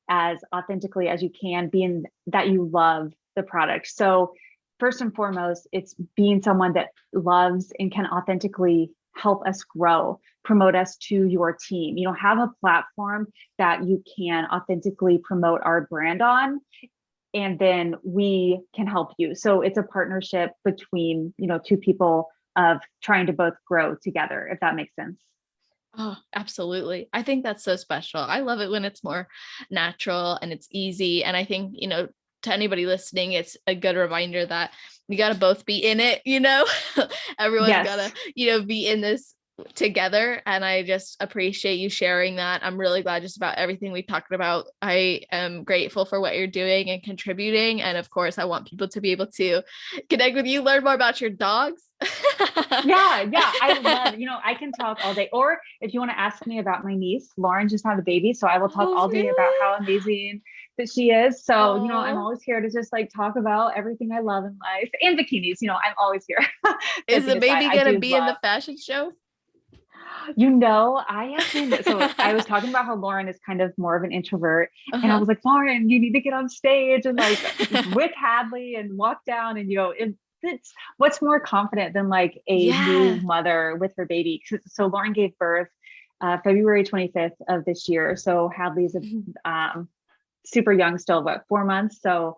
as authentically as you can, being that you love the product. So first and foremost, it's being someone that loves and can authentically help us grow, promote us to your team. Have a platform that you can authentically promote our brand on, and then we can help you. So it's a partnership between, two people of trying to both grow together, if that makes sense. Oh, absolutely. I think that's so special. I love it when it's more natural and it's easy. And I think, to anybody listening, it's a good reminder that we got to both be in it, everyone's got to, be in this together. And I just appreciate you sharing that. I'm really glad just about everything we talked about. I am grateful for what you're doing and contributing. And of course, I want people to be able to connect with you, learn more about your dogs. Yeah, I love, I can talk all day. Or if you want to ask me about my niece, Lauren just had a baby. So I will talk Oh, all day about how really? amazing that she is. So, I'm Oh, always here to just like talk about everything I love in life and bikinis. I'm always here. is the Joking aside, baby I gonna do be in the love, fashion show? I have been, so I was talking about how Lauren is kind of more of an introvert. And I Uh-huh. was like, Lauren, you need to get on stage and like with Hadley and walk down. And, it's what's more confident than like a new Yeah. mother with her baby. So Lauren gave birth February 25th of this year. So Hadley's super young still, but 4 months. So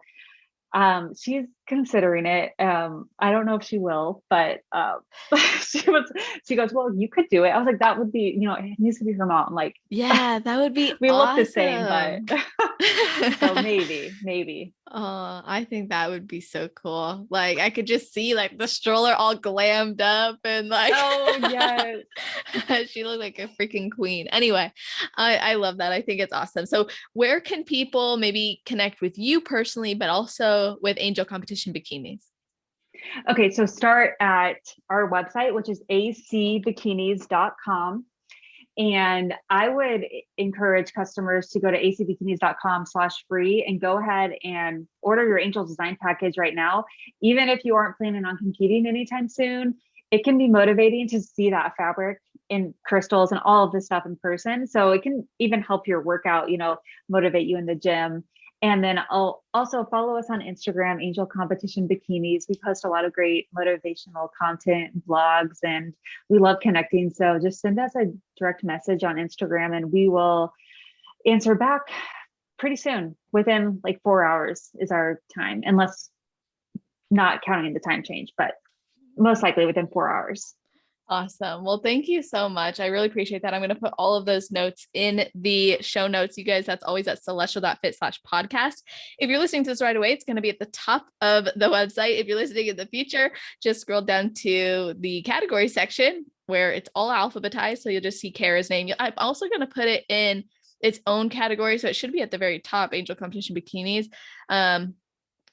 she's considering it. I don't know if she will, but she goes, well, you could do it. I was like, that would be, it needs to be her mom. Like Yeah, that would be we look the same, but awesome. so maybe. Oh, I think that would be so cool. Like I could just see like the stroller all glammed up and like Oh yes. she looked like a freaking queen. Anyway, I love that. I think it's awesome. So where can people maybe connect with you personally, but also with Angel Competition Bikinis? Okay, so start at our website, which is acbikinis.com. And I would encourage customers to go to acbikinis.com/free and go ahead and order your Angel design package right now. Even if you aren't planning on competing anytime soon, it can be motivating to see that fabric in crystals and all of this stuff in person. So it can even help your workout, motivate you in the gym. And then I'll also follow us on Instagram, Angel Competition Bikinis. We post a lot of great motivational content, blogs, and we love connecting. So just send us a direct message on Instagram and we will answer back pretty soon. Within like 4 hours is our time, unless not counting the time change, but most likely within 4 hours. Awesome. Well, thank you so much. I really appreciate that. I'm going to put all of those notes in the show notes. You guys, that's always at celestial.fit/podcast. If you're listening to this right away, it's going to be at the top of the website. If you're listening in the future, just scroll down to the category section where it's all alphabetized. So you'll just see Karah's name. I'm also going to put it in its own category. So it should be at the very top, Angel Competition Bikinis.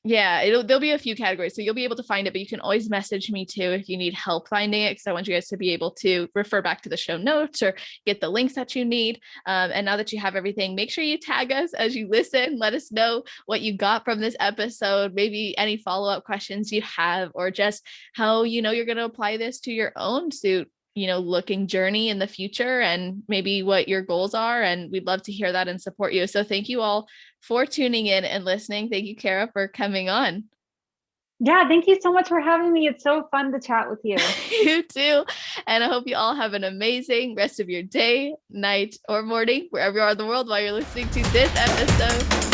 Yeah, there'll be a few categories, so you'll be able to find it, but you can always message me too if you need help finding it, because I want you guys to be able to refer back to the show notes or get the links that you need. And now that you have everything, make sure you tag us as you listen. Let us know what you got from this episode, maybe any follow-up questions you have, or just how you're going to apply this to your own suit looking journey in the future, and maybe what your goals are. And we'd love to hear that and support you. So thank you all for tuning in and listening. Thank you, Karah, for coming on. Yeah, thank you so much for having me. It's so fun to chat with you. You too. And I hope you all have an amazing rest of your day, night, or morning, wherever you are in the world while you're listening to this episode.